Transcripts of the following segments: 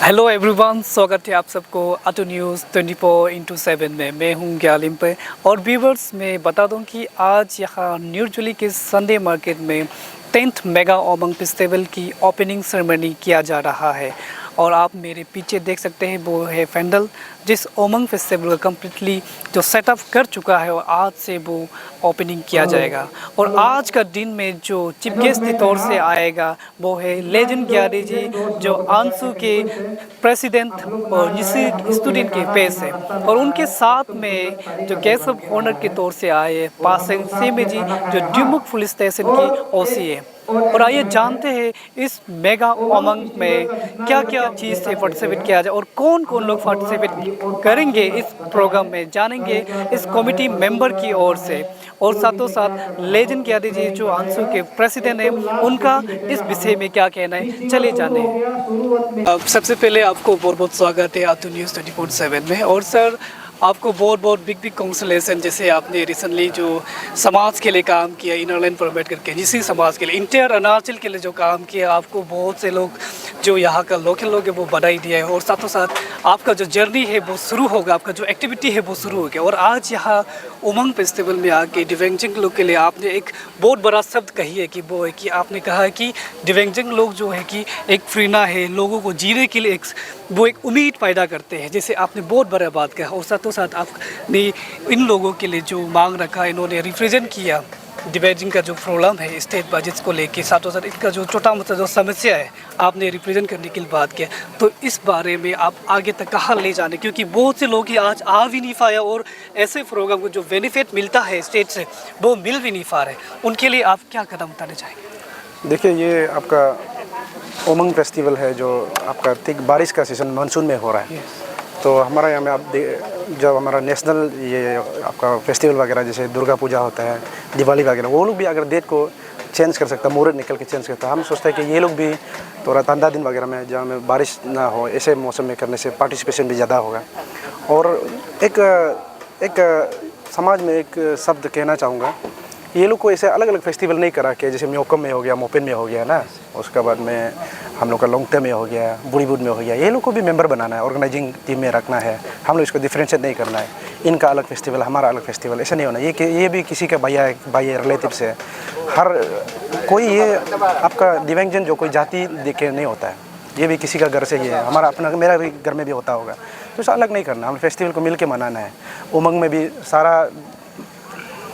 Hello everyone, स्वागत है आप सबको अटू न्यूज़ 24/7 में। मैं हूं ग्यालिम पे। और व्यूवर्स, मैं बता दूं कि आज यहाँ न्यू दिल्ली के संडे मार्केट में 10th मेगा उमंग फेस्टिवल की ओपनिंग सेरेमनी किया जा रहा है। और आप मेरे पीछे देख सकते हैं वो है फैंडल, जिस उमंग फेस्टिवल का कम्प्लीटली जो सेटअप कर चुका है और आज से वो ओपनिंग किया जाएगा। और आज का दिन में जो चीफ गेस्ट के तौर से आएगा वो है लेजेंड ग्यारी जी, जो आंसू के प्रेसिडेंट और जिस स्टूडेंट के पेश है। और उनके साथ में जो गेस्ट ऑफ ऑनर के तौर से आए पासेंग सेमे जी, जो ड्यूमुक पुलिस स्टेशन की ओसी है। और आइए जानते हैं इस मेगा उमंग में क्या क्या चीज़ से पार्टिसिपेट किया जाए और कौन कौन लोग पार्टिसिपेट करेंगे इस प्रोग्राम में, जानेंगे इस कमेटी मेंबर की ओर से। और साथों साथ लेजेंड ग्यारी जी जो आंसू के प्रेसिडेंट हैं, उनका इस विषय में क्या कहना है, चले जाने हैं। सबसे पहले आपको बहुत बहुत स्वागत है आतू न्यूज़ 24/7 में। और सर, आपको बहुत बहुत बिग कॉन्ग्रेचुलेसन, जैसे आपने रिसेंटली जो समाज के लिए काम किया, इनर लाइन प्रोवाइड करके जिस समाज के लिए, इंटर अरुणाचल के लिए जो काम किया, आपको बहुत से लोग जो यहाँ का लोकल लोग हैं वो बधाई दिया है। और साथों साथ आपका जो जर्नी है वो शुरू होगा, आपका जो एक्टिविटी है वो शुरू हो गया। और आज यहाँ उमंग फेस्टिवल में आके दिव्यांगजन लोग के लिए आपने एक बहुत बड़ा शब्द कही है कि वो है कि आपने कहा है कि दिव्यांगजन लोग जो है कि एक प्रेरणा है, लोगों को जीने के लिए वो एक उम्मीद पैदा करते हैं, जैसे आपने बहुत बड़ा बात कहा। और साथों साथ आपने इन लोगों के लिए जो मांग रखा, इन्होंने रिप्रेजेंट किया दिव्यांगजन का जो प्रॉब्लम है स्टेट बजट को लेके, साथों साथ इसका जो छोटा मोटा जो समस्या है आपने रिप्रेजेंट करने की बात किया। तो इस बारे में आप आगे तक कहाँ ले जाने, क्योंकि बहुत से लोग आज आ भी नहीं पाया और ऐसे प्रोग्राम को जो बेनिफिट मिलता है स्टेट से वो मिल भी नहीं पा रहे, उनके लिए आप क्या कदम उठाने चाहेंगे? देखिए, ये आपका उमंग फेस्टिवल है जो आपका ठीक बारिश का सीज़न मानसून में हो रहा है। तो हमारा यहाँ में आप जब हमारा नेशनल ये आपका फेस्टिवल वगैरह जैसे दुर्गा पूजा होता है, दिवाली वगैरह, वो लोग भी अगर डेट को चेंज कर सकता है, मुहूर्त निकल के चेंज करता है, हम सोचते हैं कि ये लोग भी थोड़ा ठंडा दिन वगैरह में जहाँ में बारिश ना हो, ऐसे मौसम में करने से पार्टिसिपेशन भी ज़्यादा होगा। और एक समाज में एक शब्द कहना चाहूँगा, ये लोग को ऐसे अलग अलग फेस्टिवल नहीं करा के, जैसे म्योकम में हो गया, मोपेन में हो गया ना, उसके बाद में हम लोग का लोंगटे में हो गया, बुढ़ीबुड में हो गया, ये लोग को भी मेंबर बनाना है, ऑर्गेनाइजिंग टीम में रखना है। हम लोग इसको डिफ्रेंशिएट नहीं करना है, इनका अलग फेस्टिवल, हमारा अलग फेस्टिवल, ऐसा नहीं होना। ये भी किसी का भाई रिलेटिव से, हर कोई ये आपका दिव्यांगजन जो कोई जाति देख के नहीं होता है, ये भी किसी का घर से ही है, हमारा अपना, मेरा भी घर में भी होता होगा। तो इसे अलग नहीं करना, हम फेस्टिवल को मिल के मनाना है। उमंग में भी सारा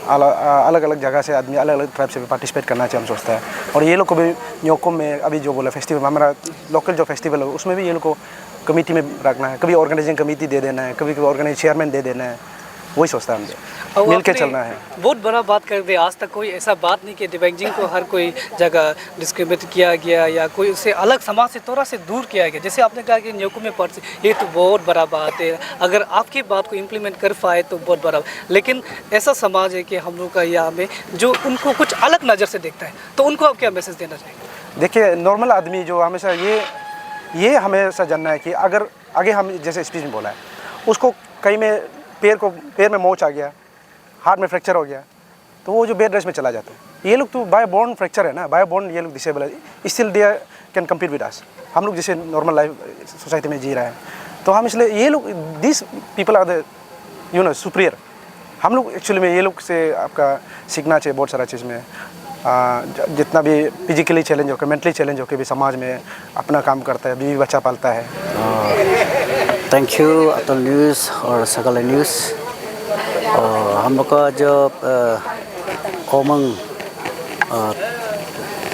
अलग अलग जगह से आदमी, अलग अलग ट्राइब से भी पार्टिसिपेट करना चाहिए, हम सोचता है। और ये लोग को भी न्योकुम में अभी जो बोला फेस्टिवल, हमारा लोकल जो फेस्टिवल है उसमें भी ये लोग को कमेटी में रखना है, कभी ऑर्गेनाइजिंग कमेटी दे देना है, कभी ऑर्गेनाइज चेयरमैन दे देना है, वही सोचता है हमसे मिल के चलना है। बहुत बड़ा बात कर दे, आज तक कोई ऐसा बात नहीं कि दिव्यांगजन को हर कोई जगह डिस्क्रिमिनेट किया गया या कोई उसे अलग समाज से थोड़ा से दूर किया गया। जैसे आपने कहा कि न्योकुम में ये तो बहुत बड़ा बात है, अगर आपकी बात को इम्प्लीमेंट कर पाए तो बहुत बड़ा। लेकिन ऐसा समाज है कि हम लोग का यहाँ में जो उनको कुछ अलग नज़र से देखता है, तो उनको आप क्या मैसेज देना चाहेंगे? देखिए, नॉर्मल आदमी जो हमेशा ये हमेशा जानना है कि अगर आगे हम जैसे स्पीच में बोला है, उसको कहीं में पैर में मोच आ गया, हाथ में फ्रैक्चर हो गया, तो वो जो बेड रेस्ट में चला जाता है। ये लोग तो बाय बोर्न फ्रैक्चर है ना, बाय बोर्न ये लोग डिसेबल है, still they can compete with us. हम लोग जैसे नॉर्मल लाइफ सोसाइटी में जी रहे हैं, तो हम इसलिए ये लोग, this people are the superior. हम लोग एक्चुअली में ये लोग से आपका सीखना चाहिए बहुत सारा चीज़ में। जितना भी फिजिकली चैलेंज होकर, मेंटली चैलेंज होकर भी समाज में अपना काम करता है, बीवी बच्चा पालता है। थैंक यू अतुल न्यूज़ और सकल न्यूज़। और हम लोग का जो उमंग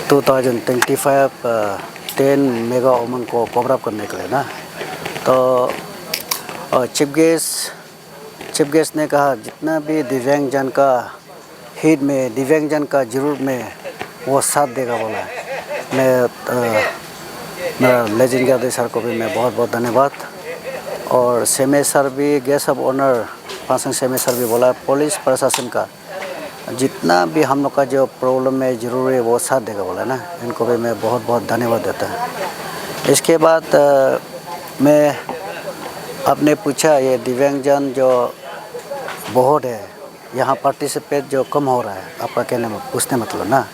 2025 10 मेगा उमंग को कवर अप करने के लिए ना, तो चीफ गेस्ट ने कहा जितना भी दिव्यांगजन का हित में, दिव्यांगजन का जरूर में वो साथ देगा बोला। मेरा लेजेंड ग्यारी सर को भी मैं बहुत बहुत धन्यवाद। और सेमे सर भी, गेस्ट ऑफ ऑनर पासन सेमे सर भी बोला, पुलिस प्रशासन का जितना भी हम लोग का जो प्रॉब्लम है जरूर है वो साथ देगा बोला ना, इनको भी मैं बहुत बहुत धन्यवाद देता हूँ। इसके बाद मैं आपने पूछा ये दिव्यांगजन जो बहुत है यहाँ पार्टिसिपेट जो कम हो रहा है, आपका कहने में पूछने मतलब ना,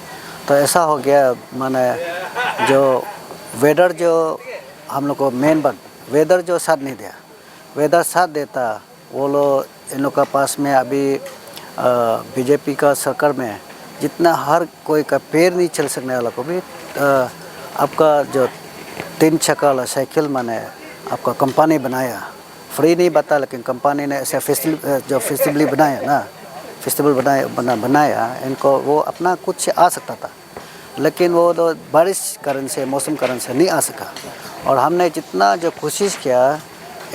तो ऐसा हो गया, माने जो वेदर जो हम लोग को मेन बात वेदर जो साथ नहीं दिया, वेदर साथ देता वो लोग इन लोग का पास में अभी बीजेपी का सरकार में जितना हर कोई का पैर नहीं चल सकने वाला को भी आपका जो 3 चक्का वाला साइकिल मैंने आपका कंपनी बनाया, फ्री नहीं बता लेकिन कंपनी ने ऐसे फेस्टिवली बनाया ना, फेस्टिवल बनाया इनको, वो अपना कुछ से आ सकता था लेकिन वो तो बारिश कारण से, मौसम कारण से नहीं आ सका। और हमने जितना जो कोशिश किया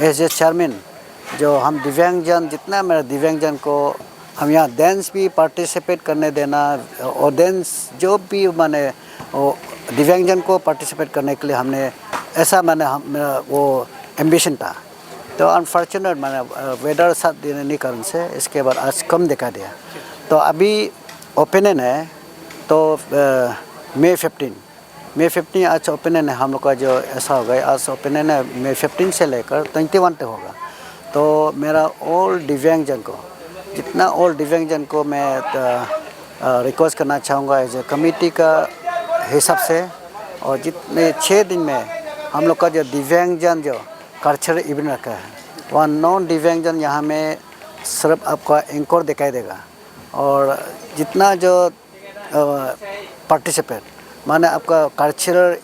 एज ए चेयरमैन, जो हम दिव्यांगजन जितना मेरा दिव्यांगजन को हम यहाँ डांस भी पार्टिसिपेट करने देना, और डांस जो भी मैंने वो दिव्यांगजन को पार्टिसिपेट करने के लिए हमने ऐसा मेरा वो एम्बिशन था। तो अनफॉर्चुनेट मैंने वेदर साथ देने नहीं कारण से इसके बाद आज कम दिखा दिया। तो अभी ओपिनियन है तो मई 15 आज ओपिनियन है हम लोग का, जो ऐसा हो गया आज ओपिनियन है मई 15 से लेकर 21 तक होगा। तो मेरा ऑल दिव्यांगजन को, जितना ऑल दिव्यांगजन को मैं रिक्वेस्ट करना चाहूँगा एज ए कमेटी का हिसाब से, और जितने 6 दिन में हम लोग का जो दिव्यांगजन जो कल्चरल इवेंट रखा है, वहाँ नॉन दिव्यांगजन यहाँ में सिर्फ आपका एंकर दिखाई देगा। और जितना जो पार्टिसिपेट माने आपका कल्चरल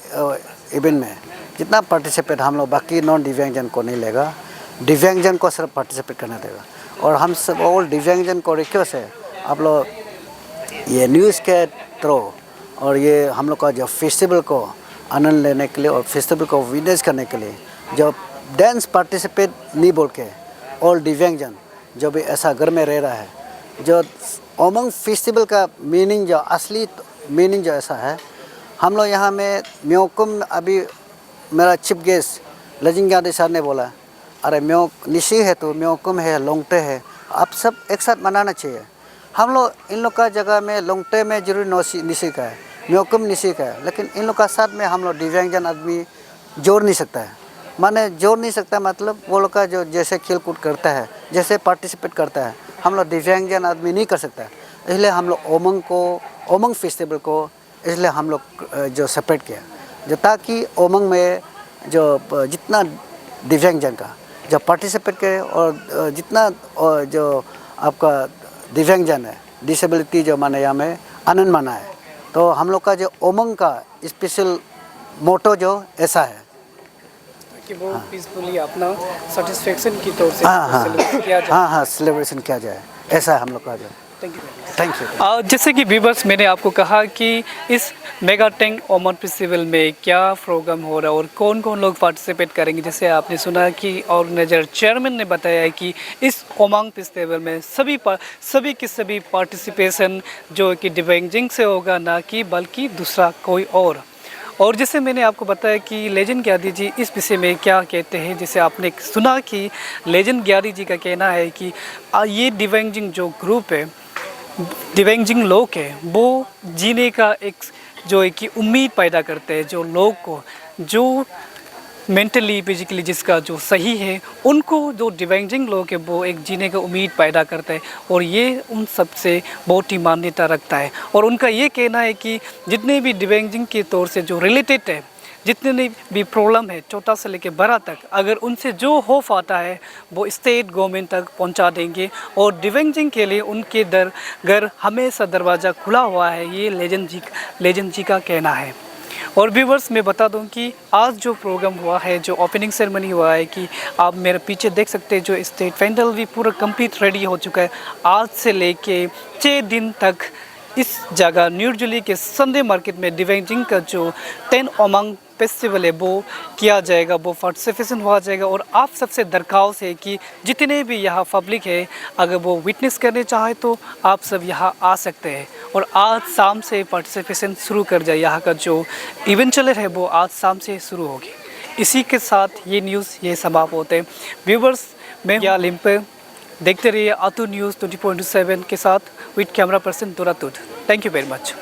इवेंट में जितना पार्टिसिपेट हम लोग बाकी नॉन दिव्यांगजन को नहीं लेगा, दिव्यांगजन को सिर्फ पार्टिसिपेट करने देगा। और हम सब ऑल दिव्यांगजन को रिक्वेस्ट है आप लोग ये न्यूज़ के थ्रू और ये हम लोग का जो फेस्टिवल को आनंद लेने के लिए और फेस्टिवल को विटनेस करने के लिए जो डांस पार्टिसिपेट नहीं बोल के ऑल दिव्यांगजन जो भी ऐसा घर में रह रहा है, जो उमंग फेस्टिवल का मीनिंग जो असली मीनिंग जो ऐसा है, हम लोग यहाँ में म्योकुम अभी मेरा chief guest lugging Gandhi sir ने बोला अरे निशी है तो म्योकुम है, लोंगटे है, आप सब एक साथ मनाना चाहिए। हम लोग इन लोग का जगह में लोंगटे में जरूर निशी का है, म्योकुम निशी का है, लेकिन इन लोग का साथ में हम लोग दिव्यांगजन आदमी जोड़ नहीं सकता है। माने जोड़ नहीं सकता मतलब वो लोग का जो जैसे खेल कूद करता है, जैसे पार्टिसिपेट करता है, हम लोग दिव्यांगजन आदमी नहीं कर सकता है। इसलिए हम लोग उमंग फेस्टिवल को इसलिए हम लोग जो सेपरेट किया, जो ताकि उमंग में जो जितना दिव्यांगजन का जो पार्टिसिपेट करे और जितना जो आपका दिव्यांगजन है, डिसेबिलिटी जो माने यहाँ में आनंद माना है। तो हम लोग का जो उमंग का स्पेशल मोटो जो ऐसा है कि वो पीसफुली अपना सेटिस्फेक्शन की तौर से सेलिब्रेट किया जाए। हाँ सेलिब्रेशन किया जाए, ऐसा है हम लोग का जो। Thank you. जैसे कि व्यूअर्स मैंने आपको कहा कि इस मेगा टेंग ओमन फेस्टिवल में क्या प्रोग्राम हो रहा है और कौन कौन लोग पार्टिसिपेट करेंगे। जैसे आपने सुना कि ऑर्गेनाइजर चेयरमैन ने बताया है कि इस ओमंग फेस्टिवल में सभी की सभी पार्टिसिपेशन जो कि दिव्यांगजन से होगा, ना कि बल्कि दूसरा कोई और जैसे मैंने आपको बताया कि लेजेंड ग्यारी जी इस विषय में क्या कहते हैं। जैसे आपने सुना कि लेजेंड ग्यारी जी का कहना है कि ये दिव्यांगजन जो ग्रुप है, दिव्यांगजन लोग है, वो जीने का एक जो है कि उम्मीद पैदा करते हैं। जो लोग को जो मेंटली फिजिकली जिसका जो सही है, उनको जो दिव्यांगजन लोग है वो एक जीने का उम्मीद पैदा करता है और ये उन सब से बहुत ही मान्यता रखता है। और उनका ये कहना है कि जितने भी दिव्यांगजन के तौर से जो रिलेटेड है, जितने भी प्रॉब्लम है छोटा से लेकर बड़ा तक, अगर उनसे जो हो पाता है वो स्टेट गवर्नमेंट तक पहुंचा देंगे। और दिव्यांगजन के लिए उनके घर हमेशा दरवाज़ा खुला हुआ है, ये लेजेंड जी का कहना है। और व्यूवर्स मैं बता दूं कि आज जो प्रोग्राम हुआ है, जो ओपनिंग सेरेमनी हुआ है, कि आप मेरे पीछे देख सकते हैं, जो स्टेज पैंडल भी पूरा कंप्लीट रेडी हो चुका है। आज से लेके 6 दिन तक इस जगह न्यू दिल्ली के संडे मार्केट में दिव्यांगजन का जो 10 उमंग फेस्टिवल है वो किया जाएगा, वो पार्टिसिपेशन हुआ जाएगा। और आप सबसे दरख्वास्त है कि जितने भी यहाँ पब्लिक है, अगर वो विटनेस करने चाहे तो आप सब यहाँ आ सकते हैं। और आज शाम से पार्टिसिपेशन शुरू कर जाए, यहाँ का जो इवेंचुअलर है वो आज शाम से शुरू होगी। इसी के साथ ये न्यूज़ ये समाप्त होते हैं। व्यूवर्स मैं या लिम्पे देखते रहिए आतु न्यूज़ 24/7 के साथ विद कैमरा पर्सन दुरातुद। Thank you very much.